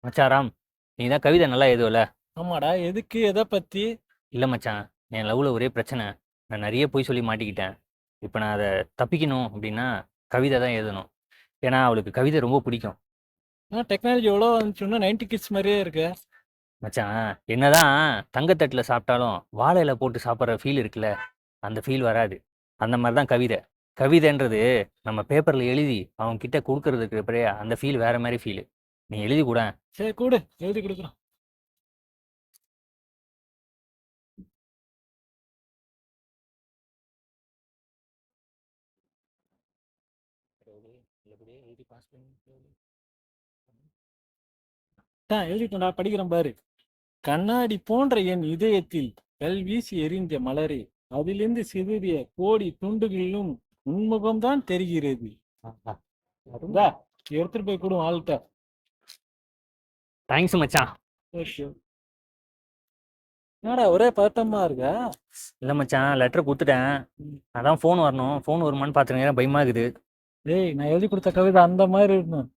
மச்சான் ராம், நீ தான் கவிதை நல்லா எழுதுவல. ஆமாடா, எதுக்கு? எதை பத்தி? இல்லை மச்சான், என் லவ்வில் ஒரே பிரச்சனை. நான் நிறைய பொய் சொல்லி மாட்டிக்கிட்டேன். இப்போ நான் அதை தப்பிக்கணும் அப்படின்னா கவிதை தான் எழுதணும். ஏன்னா அவளுக்கு கவிதை ரொம்ப பிடிக்கும். டெக்னாலஜி எவ்வளோ வந்துச்சுன்னா 90 கிட்ஸ் மாதிரியே இருக்கு. மச்சான், என்னதான் தங்கத்தட்டில் சாப்பிட்டாலும் வாழை இலை போட்டு சாப்பிட்ற ஃபீல் இருக்குல்ல, அந்த ஃபீல் வராது. அந்த மாதிரி தான் கவிதை. கவிதைன்றது நம்ம பேப்பரில் எழுதி அவங்க கிட்ட கொடுக்கறதுக்கு பிறகு அந்த ஃபீல் வேற மாதிரி ஃபீல். நீ எழுதி கூட. சரி, கூடு, எழுதி கொடுக்குறோம். எழுதிட்டோம்டா, படிக்கிறேன் பாரு. கண்ணாடி போன்ற என் இதயத்தில் கல்வீசி எரிந்த மலரே, அதிலிருந்து சிதறிய கோடி துண்டுகளிலும் உன்முகம்தான் தெரிகிறது. இந்தா, எடுத்துட்டு போய் கொடு ஆள்கிட்ட. தேங்க்ஸ் மச்சான். ஓகே. என்னடா ஒரே பதட்டமா இருக்கா? இல்லை மச்சான், லெட்டர் கொடுத்துட்டேன். அதான் ஃபோன் வரணும். ஃபோன் வருமான்னு பார்த்துருங்க, பயமா இருக்குது. டேய், நான் எழுதி கொடுத்த கவிதை அந்த மாதிரி இருக்கணும்.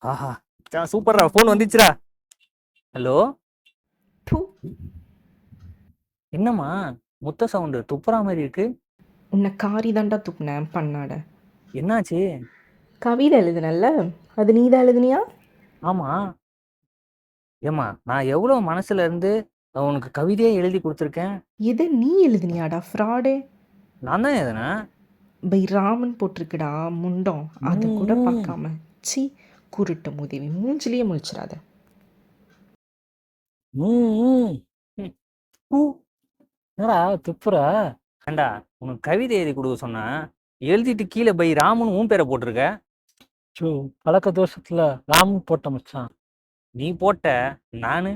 ஆஹா, சூப்பர்ரா, ஃபோன் வந்துச்சுடா. ஹலோ. ப்பு. என்னம்மா முத்த சவுண்டு துப்புறா மாதிரி இருக்கு? உன்னை காரி தாண்டா துப்புனேன் பண்ணாட. என்னாச்சு? கவிதை எழுதுனல்ல, அது நீ தான் எழுதுனியா? ஆமா. ஏம்மா, நான் எவ்வளோ மனசுல இருந்து உனக்கு கவிதையே எழுதி கொடுத்துருக்கேன். எதை நீ எழுதுனியாடா ஃப்ராடே? நான் தான் எதுனேன். பை ராமன் போட்டிருக்குடா முண்டம், அதை கூட பார்க்காம சி குருட்ட உதவி மூஞ்சிலேயே முழிச்சிடாத. என்னடா துப்புரா? ஏண்டா, உனக்கு கவிதை எழுதி கொடுக்க சொன்னா எழுதிட்டு கீழே பை ராமன் உன் பேரை போட்டிருக்க. பழக்க தோஷத்துல ராமன் போட்ட மச்சான். நீ போட்ட, நானு